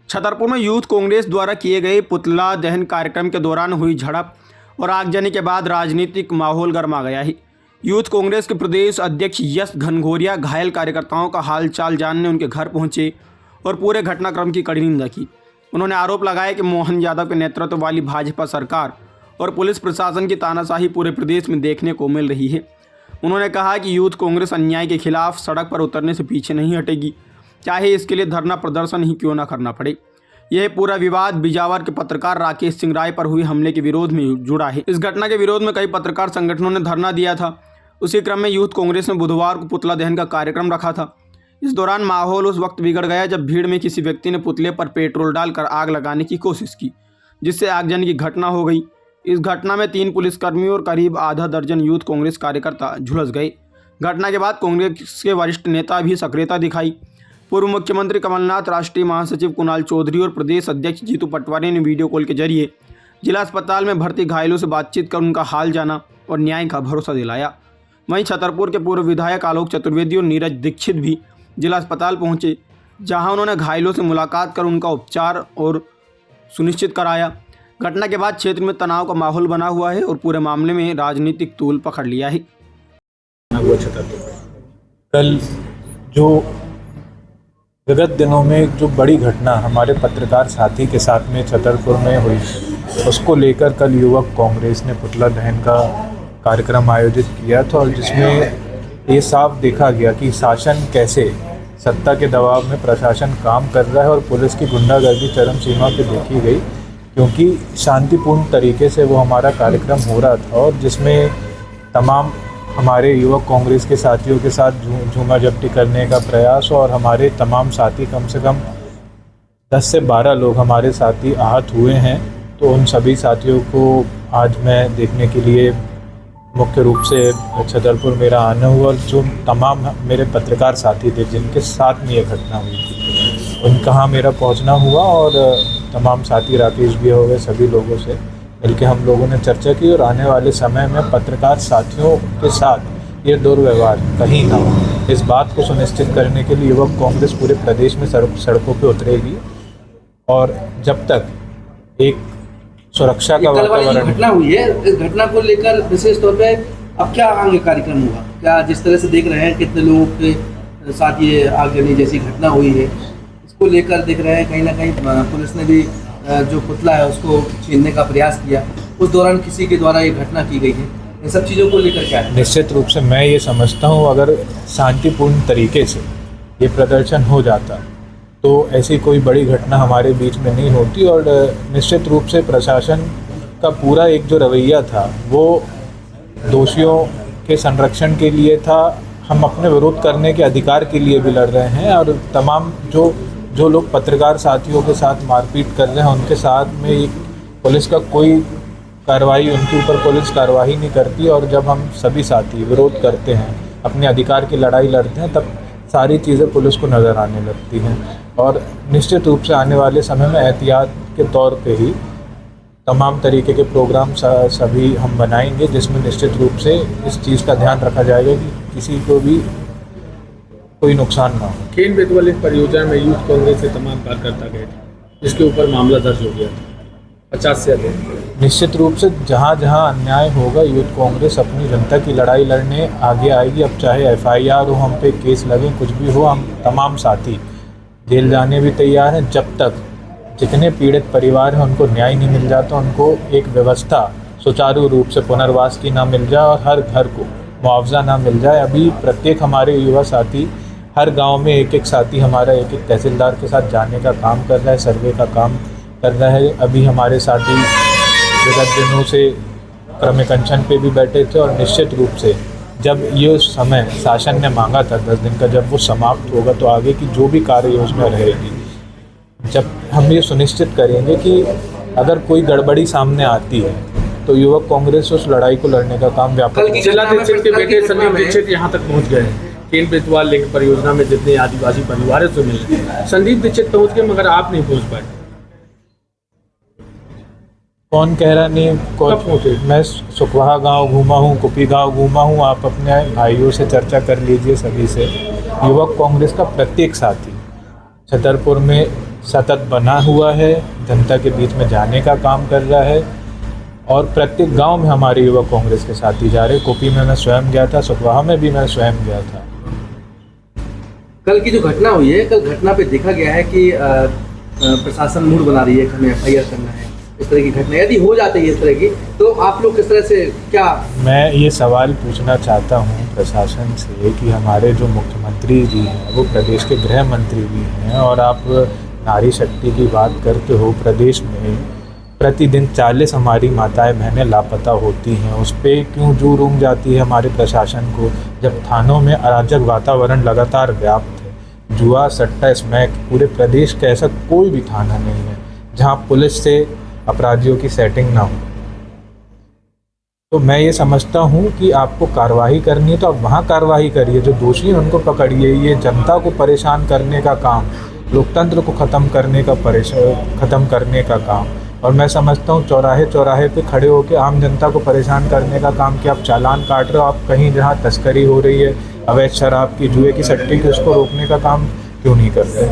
छतरपुर में यूथ कांग्रेस द्वारा किए गए पुतला दहन कार्यक्रम के दौरान हुई झड़प और आगजनी के बाद राजनीतिक माहौल गर्मा गया है। यूथ कांग्रेस के प्रदेश अध्यक्ष यश घनघोरिया घायल कार्यकर्ताओं का हालचाल जानने उनके घर पहुंचे और पूरे घटनाक्रम की कड़ी निंदा की। उन्होंने आरोप लगाया कि मोहन यादव के नेतृत्व वाली भाजपा सरकार और पुलिस प्रशासन की तानाशाही पूरे प्रदेश में देखने को मिल रही है। उन्होंने कहा कि यूथ कांग्रेस अन्याय के खिलाफ सड़क पर उतरने से पीछे नहीं हटेगी, चाहे इसके लिए धरना प्रदर्शन ही क्यों न करना पड़े। यह पूरा विवाद बिजावर के पत्रकार राकेश सिंह राय पर हुए हमले के विरोध में जुड़ा है। इस घटना के विरोध में कई पत्रकार संगठनों ने धरना दिया था। उसी क्रम में यूथ कांग्रेस ने बुधवार को पुतला दहन का कार्यक्रम रखा था। इस दौरान माहौल उस वक्त बिगड़ गया जब भीड़ में किसी व्यक्ति ने पुतले पर पेट्रोल डालकर आग लगाने की कोशिश की, जिससे आगजनी की घटना हो गई। इस घटना में 3 पुलिसकर्मियों और करीब आधा दर्जन यूथ कांग्रेस कार्यकर्ता झुलस गए। घटना के बाद कांग्रेस के वरिष्ठ नेता भी सक्रियता दिखाई। पूर्व मुख्यमंत्री कमलनाथ, राष्ट्रीय महासचिव कुणाल चौधरी और प्रदेश अध्यक्ष जीतू पटवारी ने वीडियो कॉल के जरिए जिला अस्पताल में भर्ती घायलों से बातचीत कर उनका हाल जाना और न्याय का भरोसा दिलाया। वहीं छतरपुर के पूर्व विधायक आलोक चतुर्वेदी और नीरज दीक्षित भी जिला अस्पताल पहुंचे, जहां उन्होंने घायलों से मुलाकात कर उनका उपचार और सुनिश्चित कराया। घटना के बाद क्षेत्र में तनाव का माहौल बना हुआ है और पूरे मामले में राजनीतिक तूल पकड़ लिया है। कल जो विगत दिनों में जो बड़ी घटना हमारे पत्रकार साथी के साथ में छतरपुर में हुई, उसको लेकर कल युवक कांग्रेस ने पुतला दहन का कार्यक्रम आयोजित किया था और जिसमें ये साफ देखा गया कि शासन कैसे सत्ता के दबाव में प्रशासन काम कर रहा है और पुलिस की गुंडागर्दी चरम सीमा पे देखी गई, क्योंकि शांतिपूर्ण तरीके से वो हमारा कार्यक्रम हो रहा था और जिसमें तमाम हमारे युवक कांग्रेस के साथियों के साथ झूमा झपटी करने का प्रयास और हमारे तमाम साथी कम से कम 10 से 12 लोग हमारे साथी आहत हुए हैं। तो उन सभी साथियों को आज मैं देखने के लिए मुख्य रूप से छतरपुर मेरा आना हुआ और जो तमाम मेरे पत्रकार साथी थे जिनके साथ में ये घटना हुई थी, उनका यहाँ मेरा पहुँचना हुआ और तमाम साथी राकेश भी हो गए, सभी लोगों से मिलकर हम लोगों ने चर्चा की और आने वाले समय में पत्रकार साथियों के साथ ये दुर्व्यवहार कहीं ना हो, इस बात को सुनिश्चित करने के लिए युवक कांग्रेस पूरे प्रदेश में सड़कों पे उतरेगी। और जब तक एक सुरक्षा का वातावरण घटना हुई है, इस घटना को लेकर विशेष तौर पे अब क्या आगे कार्यक्रम होगा? क्या जिस तरह से देख रहे हैं कितने लोगों के साथ ये आगजनी जैसी घटना हुई है, इसको लेकर देख रहे हैं कहीं ना कहीं पुलिस ने भी जो पुतला है उसको छीनने का प्रयास किया, उस दौरान किसी के द्वारा ये घटना की गई है। इन सब चीज़ों को लेकर क्या है? निश्चित रूप से मैं ये समझता हूँ अगर शांतिपूर्ण तरीके से ये प्रदर्शन हो जाता तो ऐसी कोई बड़ी घटना हमारे बीच में नहीं होती और निश्चित रूप से प्रशासन का पूरा एक जो रवैया था वो दोषियों के संरक्षण के लिए था। हम अपने विरोध करने के अधिकार के लिए भी लड़ रहे हैं और तमाम जो लोग पत्रकार साथियों के साथ मारपीट कर रहे हैं उनके साथ में एक पुलिस का कोई कार्रवाई, उनके ऊपर पुलिस कार्रवाई नहीं करती। और जब हम सभी साथी विरोध करते हैं, अपने अधिकार की लड़ाई लड़ते हैं, तब सारी चीज़ें पुलिस को नज़र आने लगती हैं। और निश्चित रूप से आने वाले समय में एहतियात के तौर पे ही तमाम तरीके के प्रोग्राम सभी हम बनाएंगे, जिसमें निश्चित रूप से इस चीज़ का ध्यान रखा जाएगा कि किसी को भी कोई नुकसान ना हो। खेल बेतवा परियोजना में यूथ कांग्रेस के तमाम कार्यकर्ता गए थे, जिसके ऊपर मामला दर्ज हो गया था 50 से अधिक। निश्चित रूप से जहाँ जहाँ अन्याय होगा यूथ कांग्रेस अपनी जनता की लड़ाई लड़ने आगे आएगी। अब चाहे FIR हो, हम पे केस लगे, कुछ भी हो, हम तमाम साथी जेल जाने भी तैयार हैं जब तक जितने पीड़ित परिवार हैं उनको न्याय नहीं मिल जाता, उनको एक व्यवस्था सुचारू रूप से पुनर्वास की ना मिल जाए और हर घर को मुआवजा ना मिल जाए। अभी प्रत्येक हमारे युवा साथी हर गांव में एक साथी हमारा एक तहसीलदार के साथ जाने का काम कर रहा है, सर्वे का काम कर रहा है। अभी हमारे साथी विगत दिनों से क्रमिक अनशन पे भी बैठे थे और निश्चित रूप से जब ये समय शासन ने मांगा था 10 दिन का, जब वो समाप्त होगा तो आगे की जो भी कार्य योजना रहेगी, जब हम ये सुनिश्चित करेंगे कि अगर कोई गड़बड़ी सामने आती है तो युवक कांग्रेस उस लड़ाई को लड़ने का काम व्यापक। जिला दीक्षित के बेटे संदीप दीक्षित यहाँ तक पहुँच गए हैं। खेल बेतवा लिंक परियोजना में जितने आदिवासी परिवारों से मिले, संदीप दीक्षित पहुँच गए मगर आप नहीं पहुँच पाए। कौन कह रहा नहीं? मैं सुखवाहा गांव घूमा हूँ, कुपी गांव घूमा हूँ। आप अपने भाइयों से चर्चा कर लीजिए, सभी से। युवक कांग्रेस का प्रत्येक साथी छतरपुर में सतत बना हुआ है, जनता के बीच में जाने का काम कर रहा है और प्रत्येक गांव में हमारे युवक कांग्रेस के साथी जा रहे। कोपी में मैं स्वयं गया था, सुखवाहा में भी मैं स्वयं गया था। कल की जो घटना हुई है, कल घटना पे देखा गया है कि प्रशासन मूड बना रही है कि हमें FIR करना है। इस तरह की घटना यदि हो जाती है इस तरह की, तो आप लोग किस तरह से क्या? मैं ये सवाल पूछना चाहता हूँ प्रशासन से कि हमारे जो मुख्यमंत्री जी हैं वो प्रदेश के गृह मंत्री भी हैं और आप नारी शक्ति की बात करते हो। प्रदेश में प्रतिदिन 40 हमारी माताएं बहनें लापता होती हैं, उस पर क्यों जू रूंग जाती है हमारे प्रशासन को, जब थानों में अराजक वातावरण लगातार व्याप्त है। जुआ, सट्टा, स्मैक, पूरे प्रदेश का ऐसा कोई भी थाना नहीं है जहां पुलिस से अपराधियों की सेटिंग ना हो। तो मैं ये समझता हूँ कि आपको कार्रवाई करनी है तो आप वहाँ कार्रवाई करिए, जो दोषी हैं उनको पकड़िए। ये जनता को परेशान करने का काम, लोकतंत्र को ख़त्म करने का काम। और मैं समझता हूँ चौराहे चौराहे पे खड़े होकर आम जनता को परेशान करने का काम कि आप चालान काट रहे हो, आप कहीं जहाँ तस्करी हो रही है अवैध शराब की, जुए की, सट्टे की, उसको रोकने का काम क्यों नहीं करते?